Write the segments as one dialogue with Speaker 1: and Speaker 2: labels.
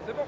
Speaker 1: C'est bon.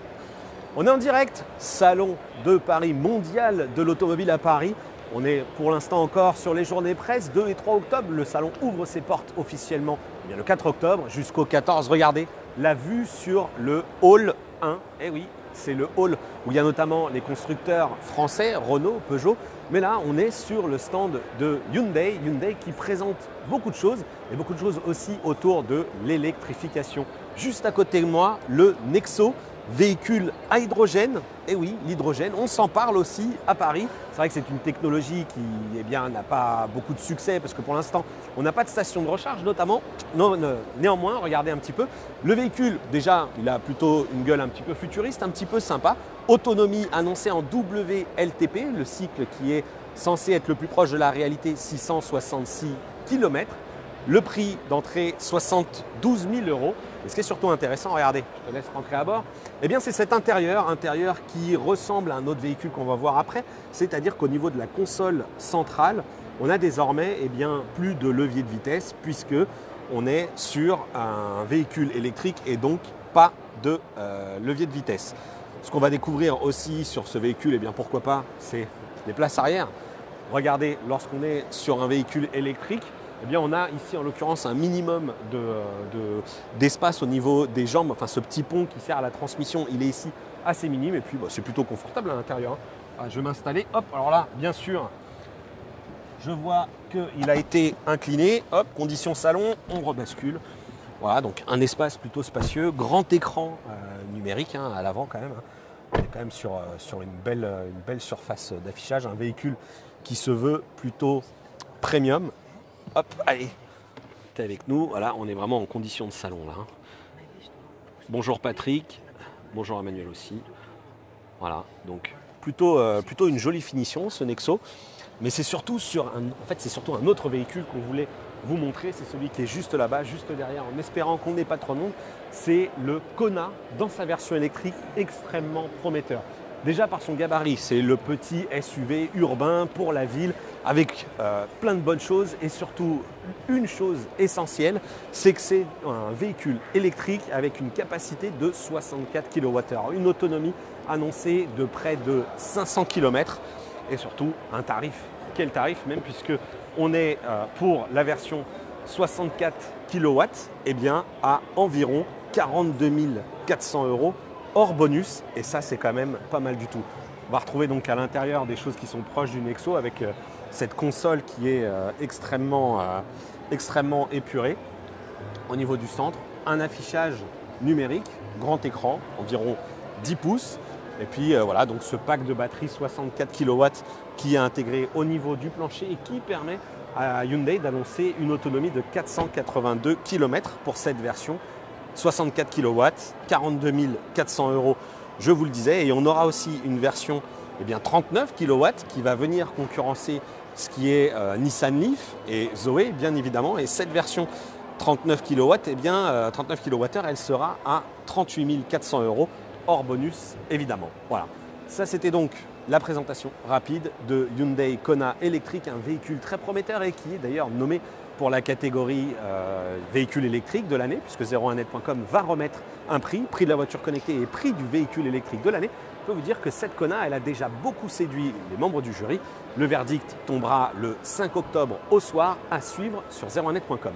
Speaker 2: On est en direct, salon de Paris, mondial de l'automobile à Paris. On est pour l'instant encore sur les journées presse, 2 et 3 octobre. Le salon ouvre ses portes officiellement le 4 octobre jusqu'au 14. Regardez la vue sur le hall 1. Eh oui, c'est le hall où il y a notamment les constructeurs français, Renault, Peugeot. Mais là, on est sur le stand de Hyundai. Hyundai qui présente beaucoup de choses et beaucoup de choses aussi autour de l'électrification. Juste à côté de moi, le Nexo. Véhicule à hydrogène, et oui, l'hydrogène, on s'en parle aussi à Paris. C'est vrai que c'est une technologie qui n'a pas beaucoup de succès parce que pour l'instant, on n'a pas de station de recharge notamment. Néanmoins, regardez un petit peu. Le véhicule, déjà, il a plutôt une gueule un petit peu futuriste, un petit peu sympa. Autonomie annoncée en WLTP, le cycle qui est censé être le plus proche de la réalité, 666 km. Le prix d'entrée, 72 000 €. Et ce qui est surtout intéressant, regardez, je te laisse rentrer à bord, eh bien c'est cet intérieur qui ressemble à un autre véhicule qu'on va voir après. C'est-à-dire qu'au niveau de la console centrale, on a désormais plus de levier de vitesse puisque on est sur un véhicule électrique et donc pas de levier de vitesse. Ce qu'on va découvrir aussi sur ce véhicule, pourquoi pas, c'est les places arrière. Regardez, lorsqu'on est sur un véhicule électrique, on a ici en l'occurrence un minimum d'espace au niveau des jambes. Enfin, ce petit pont qui sert à la transmission, il est ici assez minime et puis c'est plutôt confortable à l'intérieur. Je vais m'installer. Hop, alors là, bien sûr, je vois qu'il a été incliné. Hop, condition salon, on rebascule. Voilà, donc un espace plutôt spacieux, grand écran numérique à l'avant quand même. On est quand même sur une belle surface d'affichage, un véhicule qui se veut plutôt premium. Hop, allez, t'es avec nous. Voilà, on est vraiment en condition de salon là. Bonjour Patrick, bonjour Emmanuel aussi. Voilà, donc plutôt une jolie finition ce Nexo. Mais c'est surtout un autre véhicule qu'on voulait vous montrer. C'est celui qui est juste là-bas, juste derrière, en espérant qu'on n'ait pas trop de monde. C'est le Kona dans sa version électrique, extrêmement prometteur. Déjà par son gabarit, c'est le petit SUV urbain pour la ville avec plein de bonnes choses et surtout une chose essentielle, c'est que c'est un véhicule électrique avec une capacité de 64 kWh, une autonomie annoncée de près de 500 km et surtout un tarif. Quel tarif même puisque on est pour la version 64 kW à environ 42 400 € hors bonus, et ça c'est quand même pas mal du tout. On va retrouver donc à l'intérieur des choses qui sont proches du Nexo avec cette console qui est extrêmement épurée. Au niveau du centre, un affichage numérique, grand écran, environ 10 pouces. Et puis voilà, donc ce pack de batterie 64 kW qui est intégré au niveau du plancher et qui permet à Hyundai d'annoncer une autonomie de 482 km pour cette version. 64 kW, 42 400 €, je vous le disais. Et on aura aussi une version 39 kW qui va venir concurrencer ce qui est Nissan Leaf et Zoé, bien évidemment. Et cette version 39 kW, 39 kWh, elle sera à 38 400 € hors bonus, évidemment. Voilà, ça c'était donc la présentation rapide de Hyundai Kona électrique, un véhicule très prometteur et qui est d'ailleurs nommé pour la catégorie véhicule électrique de l'année, puisque 01net.com va remettre un prix de la voiture connectée et prix du véhicule électrique de l'année. Je peux vous dire que cette Kona, elle a déjà beaucoup séduit les membres du jury. Le verdict tombera le 5 octobre au soir, à suivre sur 01net.com.